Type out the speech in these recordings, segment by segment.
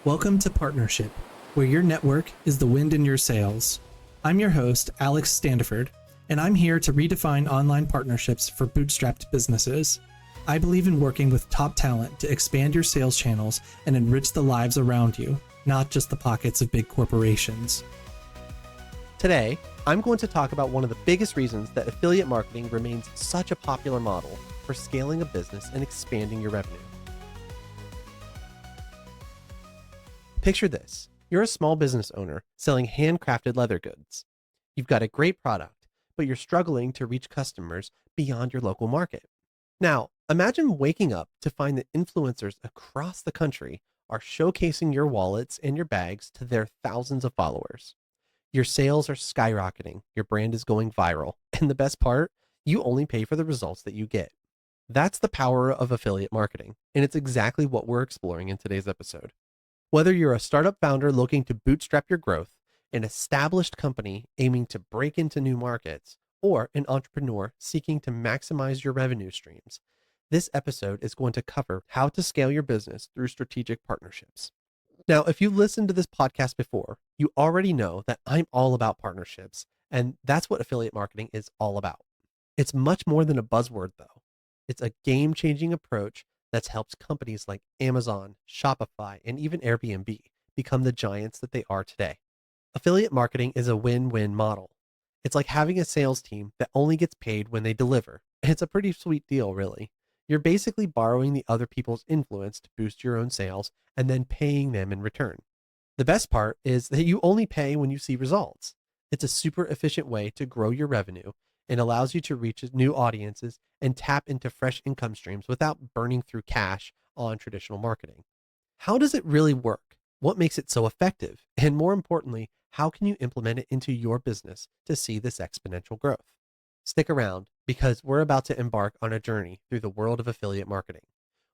Welcome to Partnership, where your network is the wind in your sails. I'm your host, Alex Standiford, and I'm here to redefine online partnerships for bootstrapped businesses. I believe in working with top talent to expand your sales channels and enrich the lives around you, not just the pockets of big corporations. Today, I'm going to talk about one of the biggest reasons that affiliate marketing remains such a popular model for scaling a business and expanding your revenue. Picture this. You're a small business owner selling handcrafted leather goods. You've got a great product, but you're struggling to reach customers beyond your local market. Now, imagine waking up to find that influencers across the country are showcasing your wallets and your bags to their thousands of followers. Your sales are skyrocketing, your brand is going viral, and the best part, you only pay for the results that you get. That's the power of affiliate marketing, and it's exactly what we're exploring in today's episode. Whether you're a startup founder looking to bootstrap your growth, an established company aiming to break into new markets, or an entrepreneur seeking to maximize your revenue streams, this episode is going to cover how to scale your business through strategic partnerships. Now, if you've listened to this podcast before, you already know that I'm all about partnerships, and that's what affiliate marketing is all about. It's much more than a buzzword, though. It's a game-changing approach that's helped companies like Amazon, Shopify, and even Airbnb become the giants that they are today. Affiliate marketing is a win-win model. It's like having a sales team that only gets paid when they deliver. It's a pretty sweet deal, really. You're basically borrowing the other people's influence to boost your own sales and then paying them in return. The best part is that you only pay when you see results. It's a super efficient way to grow your revenue and allows you to reach new audiences and tap into fresh income streams without burning through cash on traditional marketing. How does it really work? What makes it so effective? And more importantly, how can you implement it into your business to see this exponential growth? Stick around because we're about to embark on a journey through the world of affiliate marketing.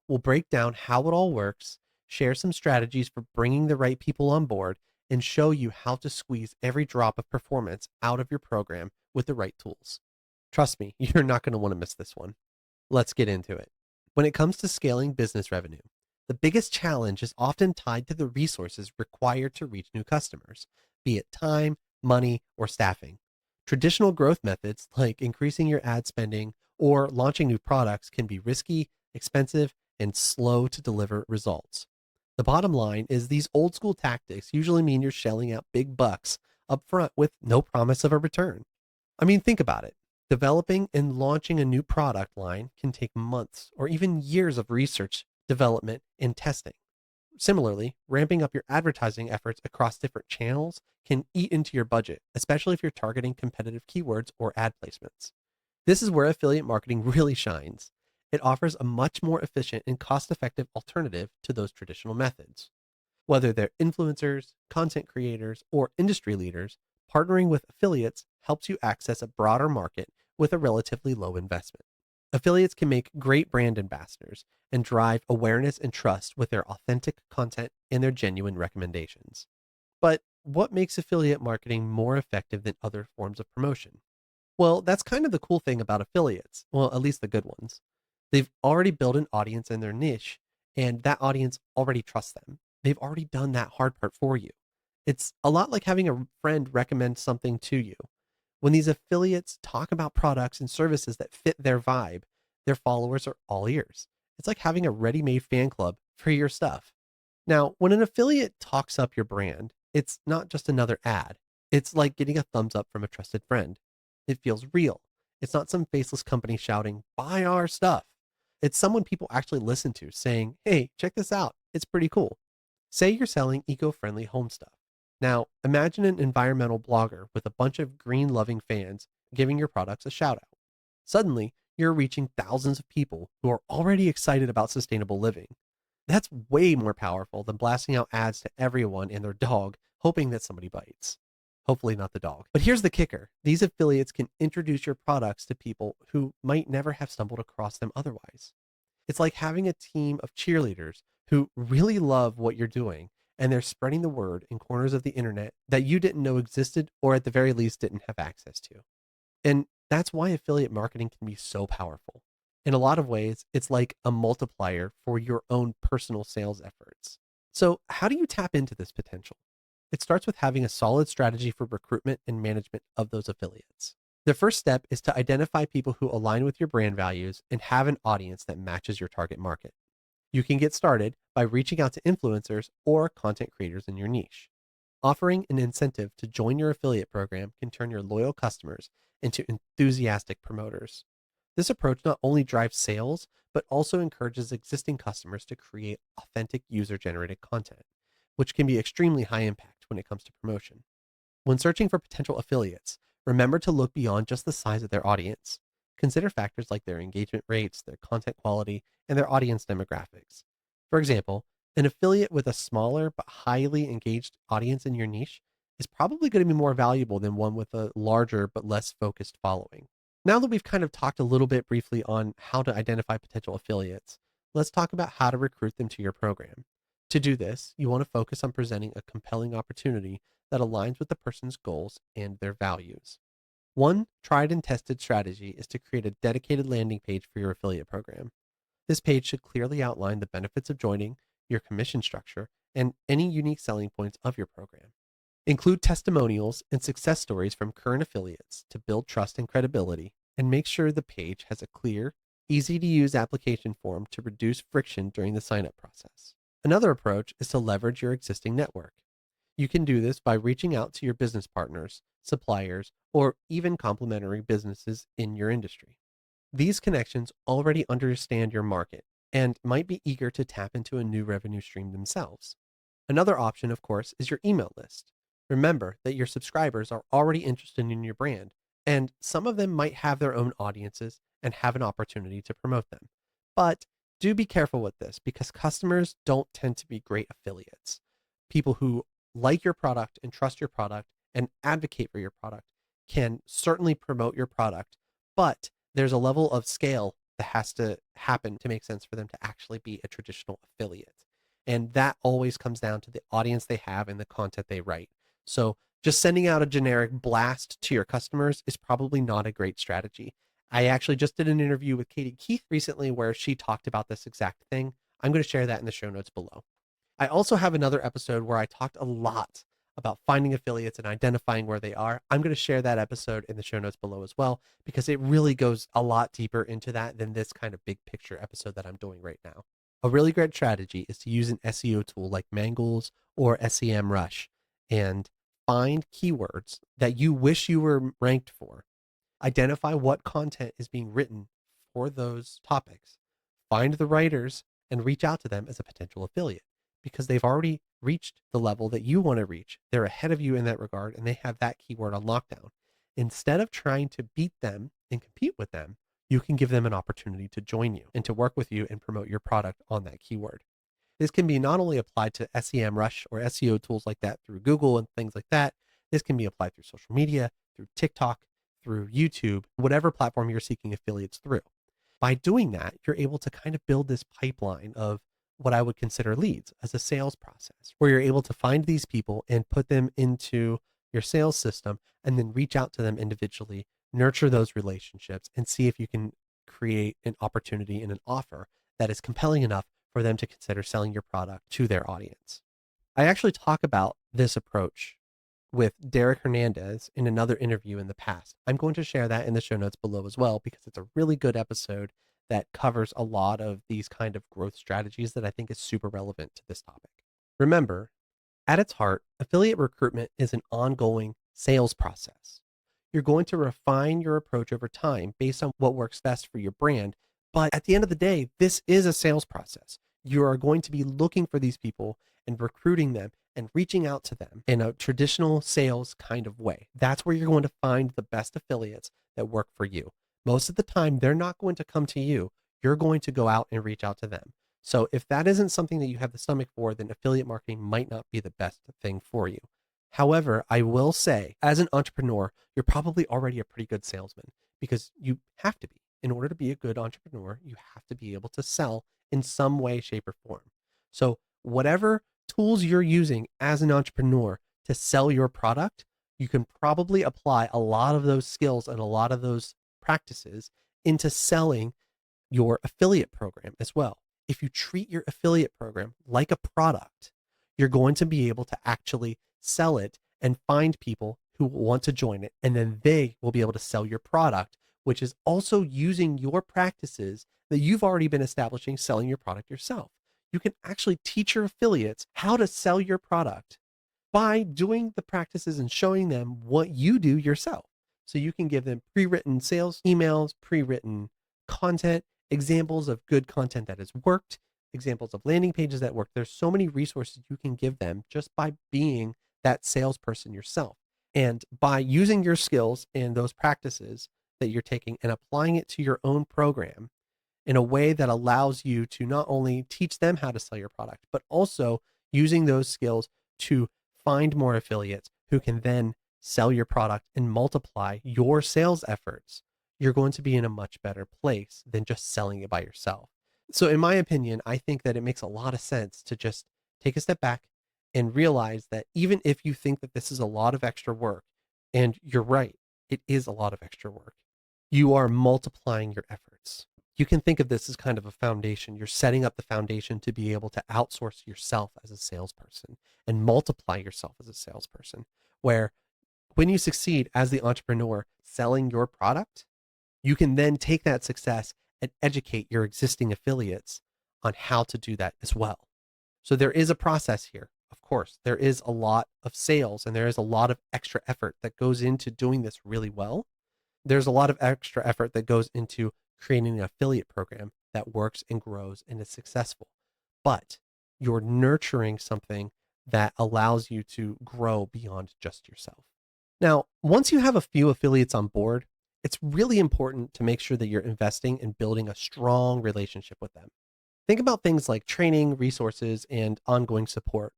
We'll break down how it all works, share some strategies for bringing the right people on board, and show you how to squeeze every drop of performance out of your program with the right tools. Trust me, you're not going to want to miss this one. Let's get into it. When it comes to scaling business revenue, the biggest challenge is often tied to the resources required to reach new customers, be it time, money, or staffing. Traditional growth methods like increasing your ad spending or launching new products can be risky, expensive, and slow to deliver results. The bottom line is these old school tactics usually mean you're shelling out big bucks up front with no promise of a return. I mean, think about it. Developing and launching a new product line can take months or even years of research, development, and testing. Similarly, ramping up your advertising efforts across different channels can eat into your budget, especially if you're targeting competitive keywords or ad placements. This is where affiliate marketing really shines. It offers a much more efficient and cost-effective alternative to those traditional methods. Whether they're influencers, content creators, or industry leaders, partnering with affiliates helps you access a broader market with a relatively low investment. Affiliates can make great brand ambassadors and drive awareness and trust with their authentic content and their genuine recommendations. But what makes affiliate marketing more effective than other forms of promotion? Well, that's kind of the cool thing about affiliates. Well, at least the good ones. They've already built an audience in their niche, and that audience already trusts them. They've already done that hard part for you. It's a lot like having a friend recommend something to you. When these affiliates talk about products and services that fit their vibe, their followers are all ears. It's like having a ready made fan club for your stuff. Now, when an affiliate talks up your brand, it's not just another ad. It's like getting a thumbs up from a trusted friend. It feels real. It's not some faceless company shouting, buy our stuff. It's someone people actually listen to saying, hey, check this out. It's pretty cool. Say you're selling eco friendly home stuff. Now, imagine an environmental blogger with a bunch of green loving fans giving your products a shout out. Suddenly, you're reaching thousands of people who are already excited about sustainable living. That's way more powerful than blasting out ads to everyone and their dog, hoping that somebody bites. Hopefully, not the dog. But here's the kicker, these affiliates can introduce your products to people who might never have stumbled across them otherwise. It's like having a team of cheerleaders who really love what you're doing, and they're spreading the word in corners of the internet that you didn't know existed or at the very least didn't have access to. And that's why affiliate marketing can be so powerful. In a lot of ways, it's like a multiplier for your own personal sales efforts. So, how do you tap into this potential? It starts with having a solid strategy for recruitment and management of those affiliates. The first step is to identify people who align with your brand values and have an audience that matches your target market. You can get started by reaching out to influencers or content creators in your niche. Offering an incentive to join your affiliate program can turn your loyal customers into enthusiastic promoters. This approach not only drives sales, but also encourages existing customers to create authentic user generated content, which can be extremely high impact when it comes to promotion. When searching for potential affiliates, remember to look beyond just the size of their audience. Consider factors like their engagement rates, their content quality, and their audience demographics. For example, an affiliate with a smaller but highly engaged audience in your niche is probably going to be more valuable than one with a larger but less focused following. Now that we've kind of talked a little bit briefly on how to identify potential affiliates, let's talk about how to recruit them to your program. To do this, you want to focus on presenting a compelling opportunity that aligns with the person's goals and their values. One tried and tested strategy is to create a dedicated landing page for your affiliate program. This page should clearly outline the benefits of joining, your commission structure, and any unique selling points of your program. Include testimonials and success stories from current affiliates to build trust and credibility, and make sure the page has a clear, easy to use application form to reduce friction during the sign up process. Another approach is to leverage your existing network. You can do this by reaching out to your business partners, suppliers, or even complementary businesses in your industry. These connections already understand your market and might be eager to tap into a new revenue stream themselves. Another option, of course, is your email list. Remember that your subscribers are already interested in your brand, and some of them might have their own audiences and have an opportunity to promote them. But do be careful with this because customers don't tend to be great affiliates. People who like your product and trust your product and advocate for your product can certainly promote your product, but there's a level of scale that has to happen to make sense for them to actually be a traditional affiliate. And that always comes down to the audience they have and the content they write. So just sending out a generic blast to your customers is probably not a great strategy. I actually just did an interview with Katie Keith recently where she talked about this exact thing. I'm going to share that in the show notes below. I also have another episode where I talked a lot about finding affiliates and identifying where they are. I'm going to share that episode in the show notes below as well, because it really goes a lot deeper into that than this kind of big picture episode that I'm doing right now. A really great strategy is to use an SEO tool like Mangools or SEMrush and find keywords that you wish you were ranked for. Identify what content is being written for those topics. Find the writers and reach out to them as a potential affiliate because they've already reached the level that you want to reach. They're ahead of you in that regard and they have that keyword on lockdown. Instead of trying to beat them and compete with them, you can give them an opportunity to join you and to work with you and promote your product on that keyword. This can be not only applied to SEMrush or SEO tools like that through Google and things like that. This can be applied through social media, through TikTok, through YouTube, whatever platform you're seeking affiliates through. By doing that, you're able to kind of build this pipeline of what I would consider leads as a sales process, where you're able to find these people and put them into your sales system and then reach out to them individually, nurture those relationships, and see if you can create an opportunity and an offer that is compelling enough for them to consider selling your product to their audience. I actually talk about this approach with Derek Hernandez in another interview in the past. I'm going to share that in the show notes below as well, because it's a really good episode that covers a lot of these kind of growth strategies that I think is super relevant to this topic. Remember, at its heart, affiliate recruitment is an ongoing sales process. You're going to refine your approach over time based on what works best for your brand. But at the end of the day, this is a sales process. You are going to be looking for these people and recruiting them and reaching out to them in a traditional sales kind of way. That's where you're going to find the best affiliates that work for you. Most of the time, they're not going to come to you. You're going to go out and reach out to them. So if that isn't something that you have the stomach for, then affiliate marketing might not be the best thing for you. However, I will say, as an entrepreneur, you're probably already a pretty good salesman because you have to be. In order to be a good entrepreneur, you have to be able to sell in some way, shape, or form. So whatever tools you're using as an entrepreneur to sell your product, you can probably apply a lot of those skills and a lot of those practices into selling your affiliate program as well. If you treat your affiliate program like a product, you're going to be able to actually sell it and find people who want to join it. And then they will be able to sell your product, which is also using your practices that you've already been establishing selling your product yourself. You can actually teach your affiliates how to sell your product by doing the practices and showing them what you do yourself. So you can give them pre-written sales emails, pre-written content, examples of good content that has worked, examples of landing pages that work. There's so many resources you can give them just by being that salesperson yourself. And by using your skills and those practices that you're taking and applying it to your own program in a way that allows you to not only teach them how to sell your product, but also using those skills to find more affiliates who can then sell your product and multiply your sales efforts, you're going to be in a much better place than just selling it by yourself. So in my opinion, I think that it makes a lot of sense to just take a step back and realize that even if you think that this is a lot of extra work, and you're right, it is a lot of extra work, you are multiplying your efforts. You can think of this as kind of a foundation. You're setting up the foundation to be able to outsource yourself as a salesperson and multiply yourself as a salesperson, where when you succeed as the entrepreneur selling your product, you can then take that success and educate your existing affiliates on how to do that as well. So there is a process here. Of course, there is a lot of sales and there is a lot of extra effort that goes into doing this really well. There's a lot of extra effort that goes into creating an affiliate program that works and grows and is successful. But you're nurturing something that allows you to grow beyond just yourself. Now, once you have a few affiliates on board, it's really important to make sure that you're investing in building a strong relationship with them. Think about things like training, resources, and ongoing support.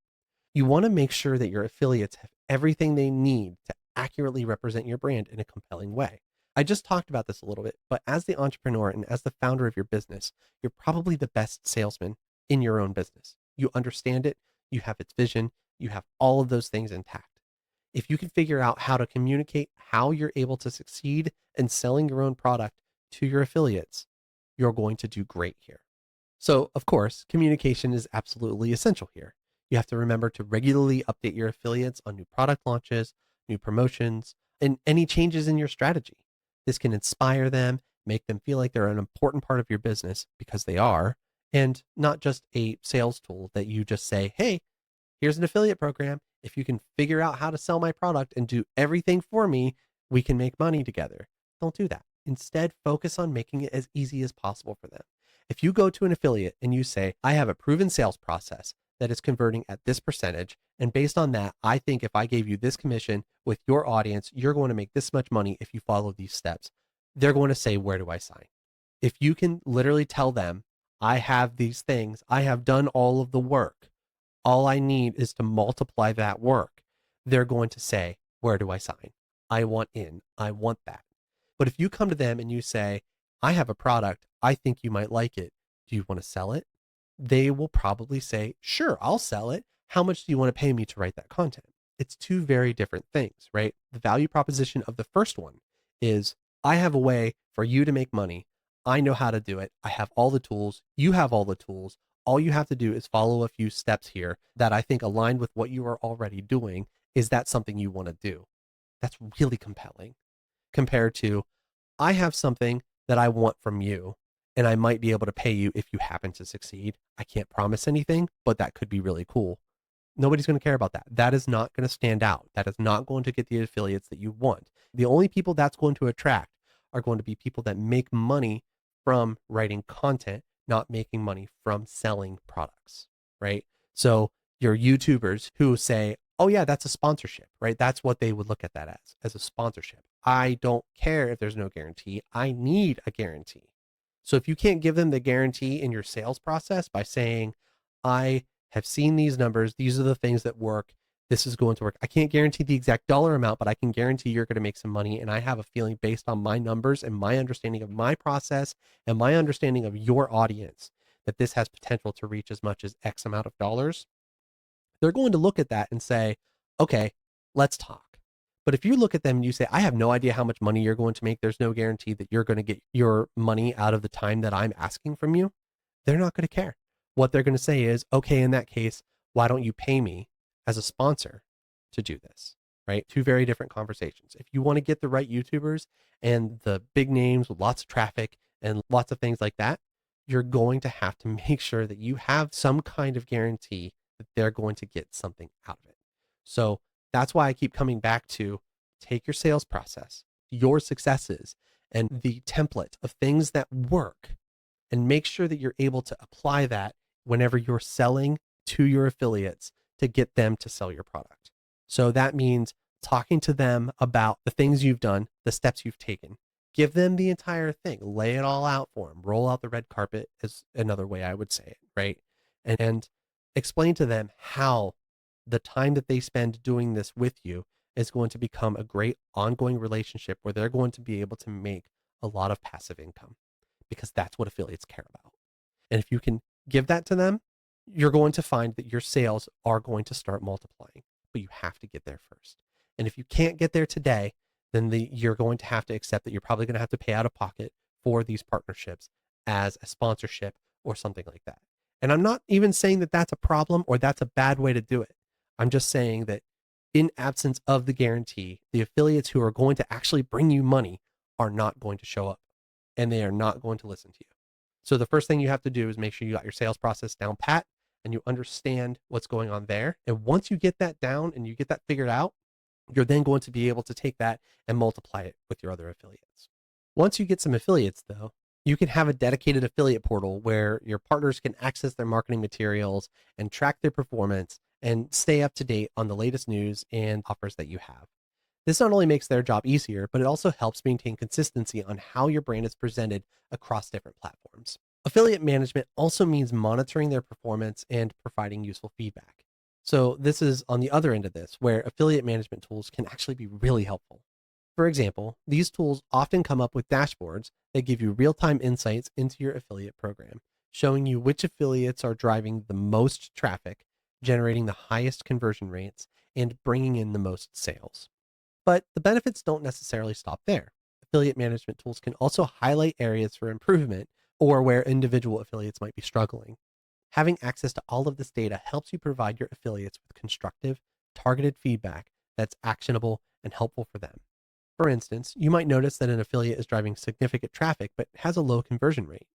You want to make sure that your affiliates have everything they need to accurately represent your brand in a compelling way. I just talked about this a little bit, but as the entrepreneur and as the founder of your business, you're probably the best salesman in your own business. You understand it, you have its vision, you have all of those things intact. If you can figure out how to communicate how you're able to succeed in selling your own product to your affiliates, you're going to do great here. So, of course, communication is absolutely essential here. You have to remember to regularly update your affiliates on new product launches, new promotions, and any changes in your strategy. This can inspire them, make them feel like they're an important part of your business because they are, and not just a sales tool that you just say, hey, here's an affiliate program. If you can figure out how to sell my product and do everything for me, we can make money together. Don't do that. Instead, focus on making it as easy as possible for them. If you go to an affiliate and you say, I have a proven sales process that is converting at this percentage, and based on that, I think if I gave you this commission with your audience, you're going to make this much money if you follow these steps. They're going to say, where do I sign? If you can literally tell them, I have these things, I have done all of the work, all I need is to multiply that work, they're going to say, where do I sign? I want in, I want that. But if you come to them and you say, I have a product, I think you might like it, do you want to sell it? They will probably say, sure, I'll sell it. How much do you want to pay me to write that content? It's two very different things, right? The value proposition of the first one is, I have a way for you to make money. I know how to do it. I have all the tools. You have all the tools. All you have to do is follow a few steps here that I think align with what you are already doing. Is that something you want to do? That's really compelling compared to, I have something that I want from you and I might be able to pay you if you happen to succeed. I can't promise anything, but that could be really cool. Nobody's going to care about that. That is not going to stand out. That is not going to get the affiliates that you want. The only people that's going to attract are going to be people that make money from writing content, not making money from selling products, right? So your YouTubers who say, oh yeah, that's a sponsorship, right? That's what they would look at that as a sponsorship. I don't care if there's no guarantee. I need a guarantee. So if you can't give them the guarantee in your sales process by saying, I have seen these numbers, these are the things that work, this is going to work. I can't guarantee the exact dollar amount, but I can guarantee you're going to make some money. And I have a feeling based on my numbers and my understanding of my process and my understanding of your audience that this has potential to reach as much as X amount of dollars. They're going to look at that and say, okay, let's talk. But if you look at them and you say, I have no idea how much money you're going to make, there's no guarantee that you're going to get your money out of the time that I'm asking from you, they're not going to care. What they're going to say is, okay, in that case, Why don't you pay me as a sponsor to do this? Right? Two very different conversations. If you want to get the right YouTubers and the big names with lots of traffic and lots of things like that, you're going to have to make sure that you have some kind of guarantee that they're going to get something out of it. So that's why I keep coming back to take your sales process, your successes, and the template of things that work, and make sure that you're able to apply that whenever you're selling to your affiliates to get them to sell your product. So that means talking to them about the things you've done, the steps you've taken. Give them the entire thing, lay it all out for them, roll out the red carpet is another way I would say it, right? And explain to them how the time that they spend doing this with you is going to become a great ongoing relationship where they're going to be able to make a lot of passive income, because that's what affiliates care about. And if you can give that to them, you're going to find that your sales are going to start multiplying, but you have to get there first. And if you can't get there today, then you're going to have to accept that you're probably going to have to pay out of pocket for these partnerships as a sponsorship or something like that. And I'm not even saying that that's a problem or that's a bad way to do it. I'm just saying that in absence of the guarantee, the affiliates who are going to actually bring you money are not going to show up, and they are not going to listen to you. So the first thing you have to do is make sure you got your sales process down pat and you understand what's going on there. And once you get that down and you get that figured out, you're then going to be able to take that and multiply it with your other affiliates. Once you get some affiliates, though, you can have a dedicated affiliate portal where your partners can access their marketing materials and track their performance and stay up to date on the latest news and offers that you have. This not only makes their job easier, but it also helps maintain consistency on how your brand is presented across different platforms. Affiliate management also means monitoring their performance and providing useful feedback. So this is on the other end of this, where affiliate management tools can actually be really helpful. For example, these tools often come up with dashboards that give you real-time insights into your affiliate program, showing you which affiliates are driving the most traffic, generating the highest conversion rates, and bringing in the most sales. But the benefits don't necessarily stop there. Affiliate management tools can also highlight areas for improvement or where individual affiliates might be struggling. Having access to all of this data helps you provide your affiliates with constructive, targeted feedback that's actionable and helpful for them. For instance, you might notice that an affiliate is driving significant traffic but has a low conversion rate.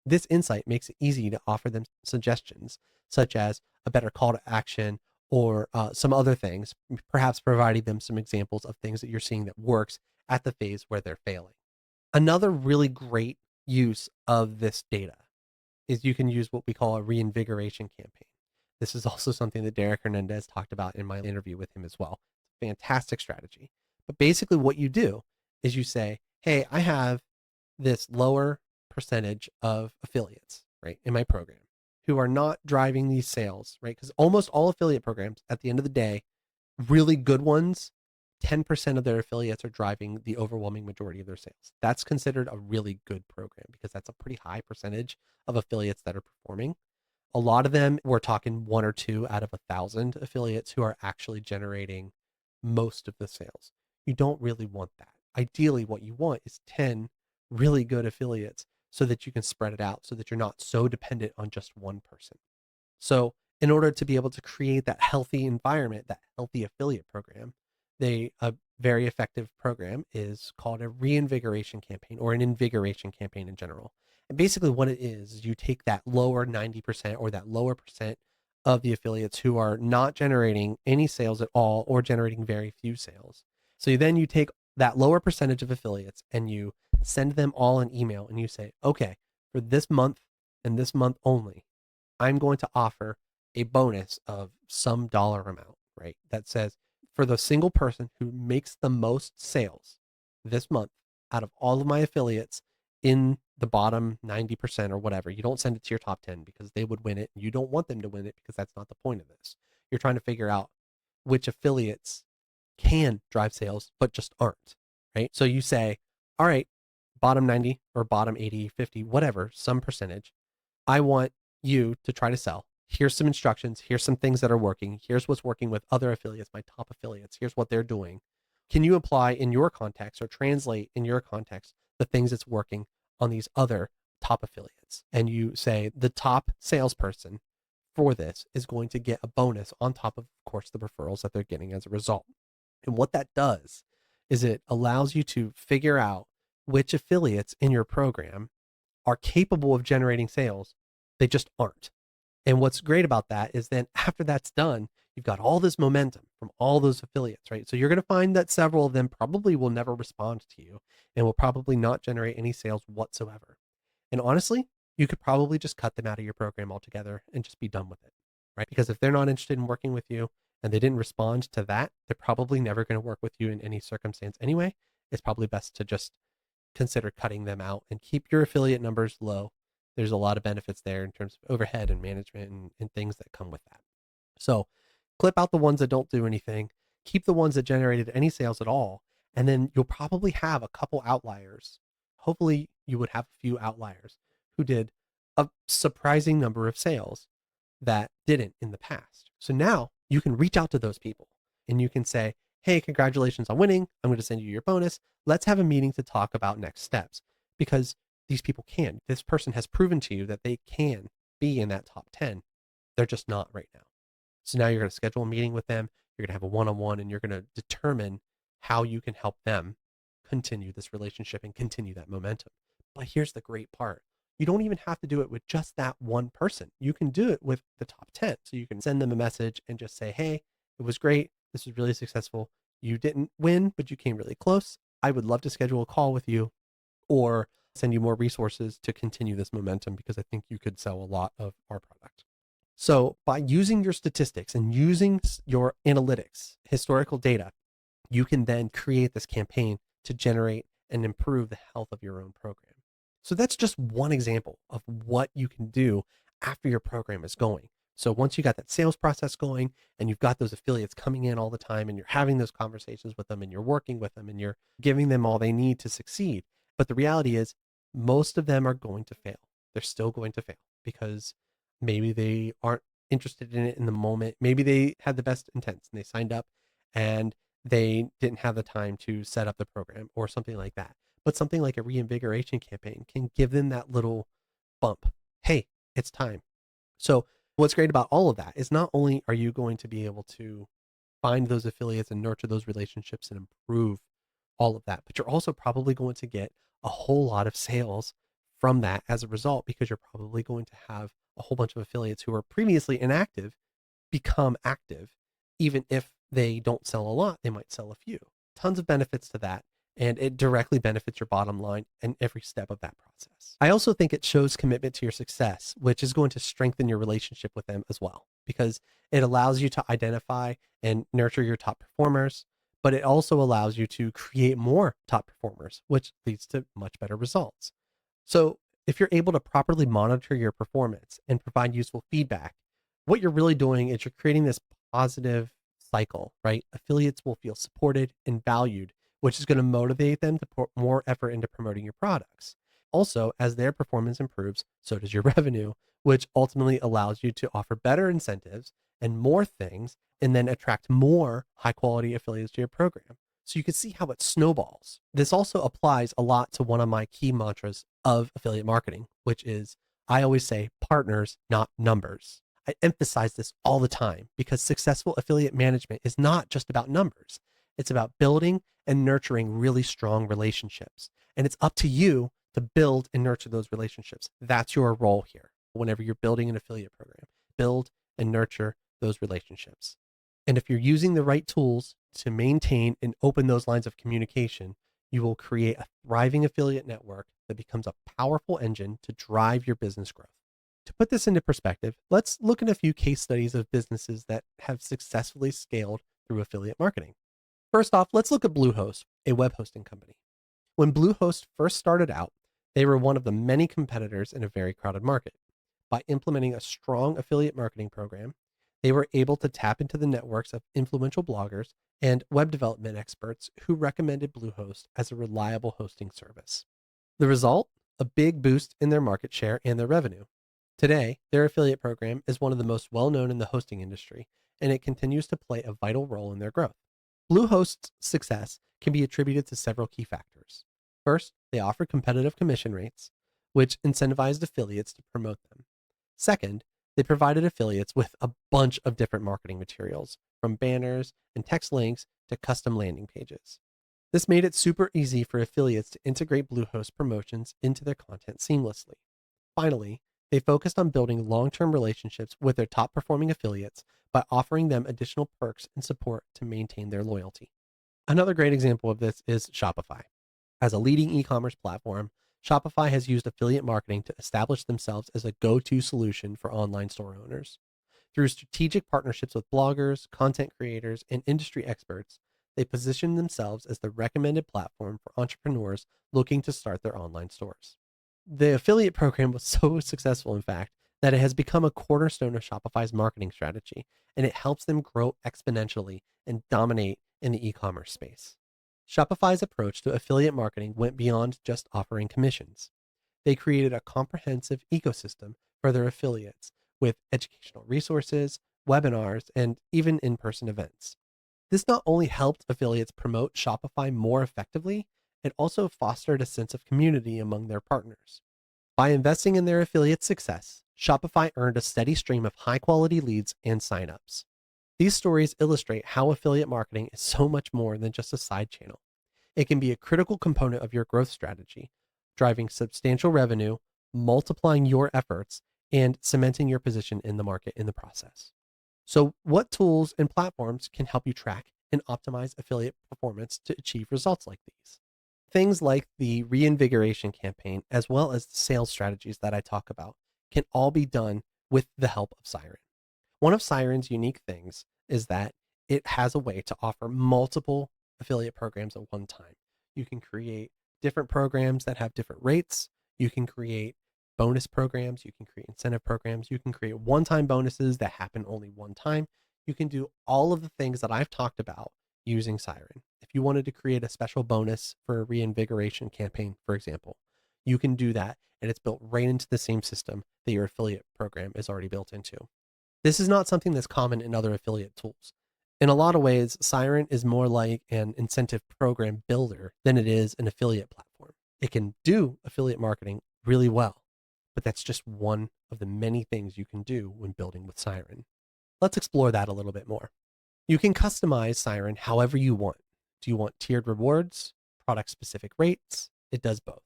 This insight makes it easy to offer them suggestions, such as a better call to action or some other things, perhaps providing them some examples of things that you're seeing that works at the phase where they're failing. Another really great use of this data is you can use what we call a reinvigoration campaign. This is also something that Derek Hernandez talked about in my interview with him as well. Fantastic strategy. But basically what you do is you say, hey, I have this lower percentage of affiliates, right, in my program who are not driving these sales, right? Because almost all affiliate programs at the end of the day, really good ones, 10% of their affiliates are driving the overwhelming majority of their sales. That's considered a really good program because that's a pretty high percentage of affiliates that are performing. A lot of them, we're talking one or two out of 1,000 affiliates who are actually generating most of the sales. You don't really want that. Ideally, what you want is 10 really good affiliates so that you can spread it out so that you're not so dependent on just one person. So in order to be able to create that healthy environment, that healthy affiliate program, a very effective program is called a reinvigoration campaign or an invigoration campaign in general. And basically what it is you take that lower 90% or that lower percent of the affiliates who are not generating any sales at all or generating very few sales. So then you take that lower percentage of affiliates and you send them all an email and you say, okay, for this month and this month only, I'm going to offer a bonus of some dollar amount, right? That says for the single person who makes the most sales this month out of all of my affiliates in the bottom 90% or whatever, you don't send it to your top 10 because they would win it. You don't want them to win it because that's not the point of this. You're trying to figure out which affiliates can drive sales, but just aren't, right? So you say, all right, bottom 90 or bottom 80, 50, whatever, some percentage, I want you to try to sell. Here's some instructions. Here's some things that are working. Here's what's working with other affiliates, my top affiliates. Here's what they're doing. Can you apply in your context or translate in your context the things that's working on these other top affiliates? And you say the top salesperson for this is going to get a bonus on top of course, the referrals that they're getting as a result. And what that does is it allows you to figure out which affiliates in your program are capable of generating sales. They just aren't. And what's great about that is then after that's done, you've got all this momentum from all those affiliates, right? So you're going to find that several of them probably will never respond to you and will probably not generate any sales whatsoever. And honestly, you could probably just cut them out of your program altogether and just be done with it, right? Because if they're not interested in working with you and they didn't respond to that, they're probably never going to work with you in any circumstance anyway. It's probably best to just consider cutting them out and keep your affiliate numbers low. There's a lot of benefits there in terms of overhead and management and things that come with that. So clip out the ones that don't do anything, keep the ones that generated any sales at all, and then you'll probably have a couple outliers. Hopefully you would have a few outliers who did a surprising number of sales that didn't in the past. So now you can reach out to those people and you can say, hey, congratulations on winning. I'm going to send you your bonus. Let's have a meeting to talk about next steps, because these people can. This person has proven to you that they can be in that top 10. They're just not right now. So now you're going to schedule a meeting with them. You're going to have a one-on-one and you're going to determine how you can help them continue this relationship and continue that momentum. But here's the great part. You don't even have to do it with just that one person. You can do it with the top 10. So you can send them a message and just say, hey, it was great. This was really successful. You didn't win, but you came really close. I would love to schedule a call with you or send you more resources to continue this momentum, because I think you could sell a lot of our product. So by using your statistics and using your analytics, historical data, you can then create this campaign to generate and improve the health of your own program. So that's just one example of what you can do after your program is going. So once you got that sales process going and you've got those affiliates coming in all the time and you're having those conversations with them and you're working with them and you're giving them all they need to succeed. But the reality is most of them are going to fail. They're still going to fail because maybe they aren't interested in it in the moment. Maybe they had the best intents and they signed up and they didn't have the time to set up the program or something like that. But something like a reinvigoration campaign can give them that little bump. Hey, it's time. So what's great about all of that is not only are you going to be able to find those affiliates and nurture those relationships and improve all of that, but you're also probably going to get a whole lot of sales from that as a result, because you're probably going to have a whole bunch of affiliates who were previously inactive become active. Even if they don't sell a lot, they might sell a few. Tons of benefits to that. And it directly benefits your bottom line and every step of that process. I also think it shows commitment to your success, which is going to strengthen your relationship with them as well, because it allows you to identify and nurture your top performers, but it also allows you to create more top performers, which leads to much better results. So if you're able to properly monitor your performance and provide useful feedback, what you're really doing is you're creating this positive cycle, right? Affiliates will feel supported and valued, which is going to motivate them to put more effort into promoting your products. Also, as their performance improves, so does your revenue, which ultimately allows you to offer better incentives and more things, and then attract more high quality affiliates to your program. So you can see how it snowballs. This also applies a lot to one of my key mantras of affiliate marketing, which is I always say partners, not numbers. I emphasize this all the time because successful affiliate management is not just about numbers. It's about building and nurturing really strong relationships. And it's up to you to build and nurture those relationships. That's your role here. Whenever you're building an affiliate program, build and nurture those relationships. And if you're using the right tools to maintain and open those lines of communication, you will create a thriving affiliate network that becomes a powerful engine to drive your business growth. To put this into perspective, let's look at a few case studies of businesses that have successfully scaled through affiliate marketing. First off, let's look at Bluehost, a web hosting company. When Bluehost first started out, they were one of the many competitors in a very crowded market. By implementing a strong affiliate marketing program, they were able to tap into the networks of influential bloggers and web development experts who recommended Bluehost as a reliable hosting service. The result? A big boost in their market share and their revenue. Today, their affiliate program is one of the most well-known in the hosting industry, and it continues to play a vital role in their growth. Bluehost's success can be attributed to several key factors. First, they offer competitive commission rates, which incentivized affiliates to promote them. Second, They provided affiliates with a bunch of different marketing materials, from banners and text links to custom landing pages. This made it super easy for affiliates to integrate Bluehost promotions into their content seamlessly. Finally, they focused on building long-term relationships with their top-performing affiliates by offering them additional perks and support to maintain their loyalty. Another great example of this is Shopify. As a leading e-commerce platform, Shopify has used affiliate marketing to establish themselves as a go-to solution for online store owners. Through strategic partnerships with bloggers, content creators, and industry experts, they position themselves as the recommended platform for entrepreneurs looking to start their online stores. The affiliate program was so successful, in fact, that it has become a cornerstone of Shopify's marketing strategy, and it helps them grow exponentially and dominate in the e-commerce space. Shopify's approach to affiliate marketing went beyond just offering commissions. They created a comprehensive ecosystem for their affiliates with educational resources, webinars, and even in-person events. This not only helped affiliates promote Shopify more effectively, it also fostered a sense of community among their partners. By investing in their affiliate success, Shopify earned a steady stream of high-quality leads and signups. These stories illustrate how affiliate marketing is so much more than just a side channel. It can be a critical component of your growth strategy, driving substantial revenue, multiplying your efforts, and cementing your position in the market in the process. So, what tools and platforms can help you track and optimize affiliate performance to achieve results like these? Things like the reinvigoration campaign, as well as the sales strategies that I talk about, can all be done with the help of Siren. One of Siren's unique things is that it has a way to offer multiple affiliate programs at one time. You can create different programs that have different rates. You can create bonus programs. You can create incentive programs. You can create one-time bonuses that happen only one time. You can do all of the things that I've talked about using Siren. If you wanted to create a special bonus for a reinvigoration campaign, for example, you can do that, and it's built right into the same system that your affiliate program is already built into. This is not something that's common in other affiliate tools. In a lot of ways, Siren is more like an incentive program builder than it is an affiliate platform. It can do affiliate marketing really well, but that's just one of the many things you can do when building with Siren. Let's explore that a little bit more. You can customize Siren however you want. Do you want tiered rewards, product-specific rates? It does both.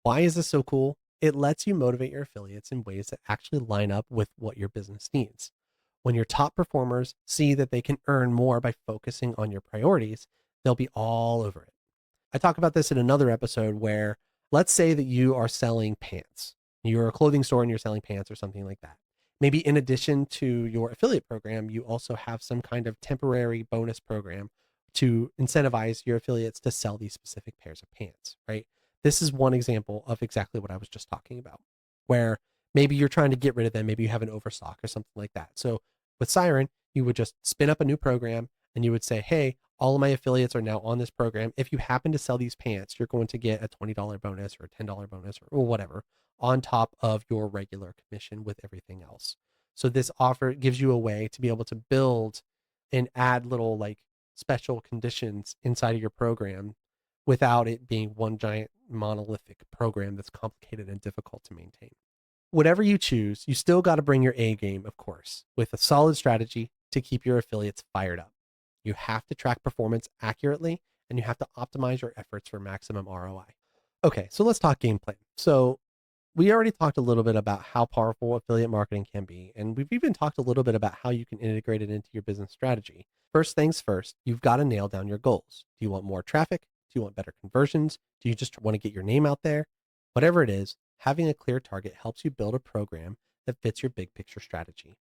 Why is this so cool? It lets you motivate your affiliates in ways that actually line up with what your business needs. When your top performers see that they can earn more by focusing on your priorities, they'll be all over it. I talk about this in another episode where, let's say that you are selling pants. You're a clothing store and you're selling pants or something like that. Maybe in addition to your affiliate program, you also have some kind of temporary bonus program to incentivize your affiliates to sell these specific pairs of pants, right? This is one example of exactly what I was just talking about, where maybe you're trying to get rid of them. Maybe you have an overstock or something like that. So with Siren, you would just spin up a new program and you would say, hey, all of my affiliates are now on this program. If you happen to sell these pants, you're going to get a $20 bonus or a $10 bonus or whatever on top of your regular commission with everything else. So this offer gives you a way to be able to build and add little like special conditions inside of your program without it being one giant monolithic program that's complicated and difficult to maintain. Whatever you choose, you still got to bring your A game, of course, with a solid strategy to keep your affiliates fired up. You have to track performance accurately, and you have to optimize your efforts for maximum ROI. Okay, so let's talk game plan. So we already talked a little bit about how powerful affiliate marketing can be, and we've even talked a little bit about how you can integrate it into your business strategy. First things first, you've got to nail down your goals. Do you want more traffic? Do you want better conversions? Do you just want to get your name out there? Whatever it is, having a clear target helps you build a program that fits your big picture strategy.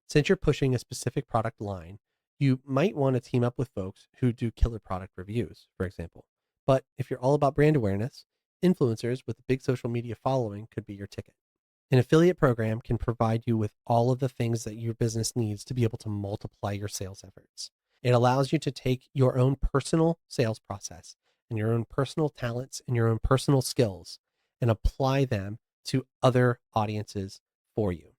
Since you're pushing a specific product line, you might want to team up with folks who do killer product reviews, for example. But if you're all about brand awareness, influencers with a big social media following could be your ticket. An affiliate program can provide you with all of the things that your business needs to be able to multiply your sales efforts. It allows you to take your own personal sales process and your own personal talents and your own personal skills and apply them to other audiences for you.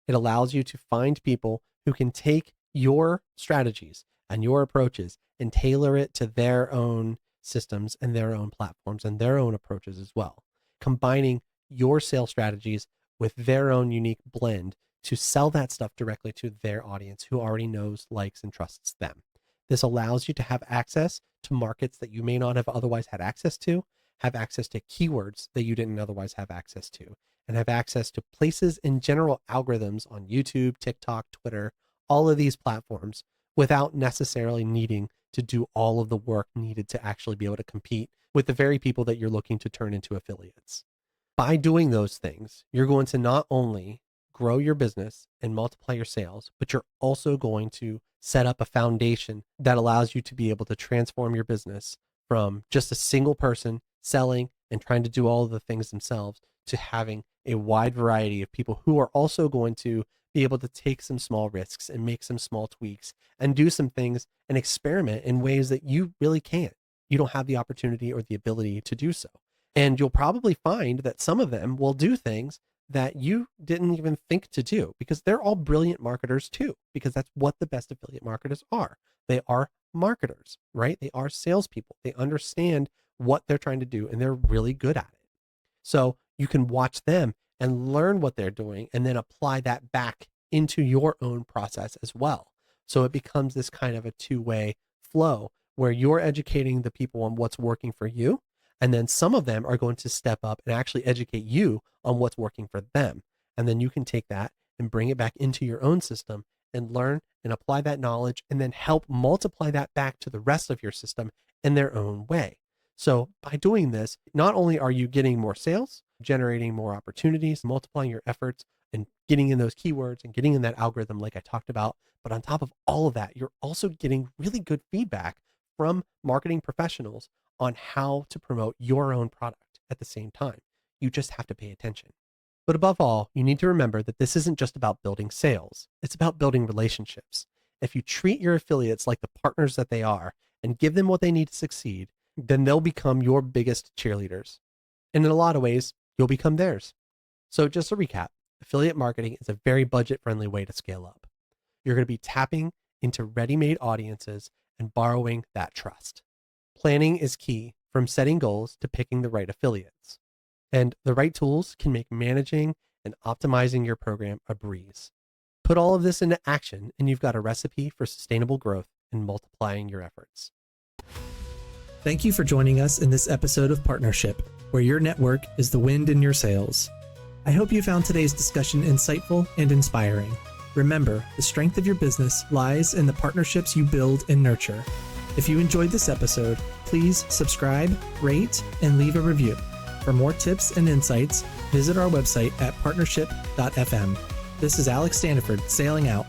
It allows you to find people who can take your strategies and your approaches and tailor it to their own systems and their own platforms and their own approaches as well, combining your sales strategies with their own unique blend to sell that stuff directly to their audience who already knows, likes, and trusts them. This allows you to have access to markets that you may not have otherwise had access to, have access to keywords that you didn't otherwise have access to, and have access to places in general algorithms on YouTube, TikTok, Twitter, all of these platforms without necessarily needing to do all of the work needed to actually be able to compete with the very people that you're looking to turn into affiliates. By doing those things, you're going to not only grow your business and multiply your sales, but you're also going to set up a foundation that allows you to be able to transform your business from just a single person selling and trying to do all of the things themselves to having a wide variety of people who are also going to be able to take some small risks and make some small tweaks and do some things and experiment in ways that you really can't. You don't have the opportunity or the ability to do so. And you'll probably find that some of them will do things that you didn't even think to do because they're all brilliant marketers too, because that's what the best affiliate marketers are. They are marketers, right? They are salespeople. They understand what they're trying to do and they're really good at it. So you can watch them and learn what they're doing and then apply that back into your own process as well. So it becomes this kind of a two-way flow where you're educating the people on what's working for you. And then some of them are going to step up and actually educate you on what's working for them. And then you can take that and bring it back into your own system and learn and apply that knowledge and then help multiply that back to the rest of your system in their own way. So by doing this, not only are you getting more sales, generating more opportunities, multiplying your efforts and getting in those keywords and getting in that algorithm like I talked about, but on top of all of that, you're also getting really good feedback from marketing professionals on how to promote your own product at the same time. You just have to pay attention. But above all, you need to remember that this isn't just about building sales. It's about building relationships. If you treat your affiliates like the partners that they are and give them what they need to succeed, then they'll become your biggest cheerleaders. And in a lot of ways, you'll become theirs. So just to recap, affiliate marketing is a very budget-friendly way to scale up. You're going to be tapping into ready-made audiences and borrowing that trust. Planning is key, from setting goals to picking the right affiliates. And the right tools can make managing and optimizing your program a breeze. Put all of this into action and you've got a recipe for sustainable growth and multiplying your efforts. Thank you for joining us in this episode of Partnership, where your network is the wind in your sails. I hope you found today's discussion insightful and inspiring. Remember, the strength of your business lies in the partnerships you build and nurture. If you enjoyed this episode, please subscribe, rate, and leave a review. For more tips and insights, visit our website at partnership.fm. This is Alex Standiford, sailing out.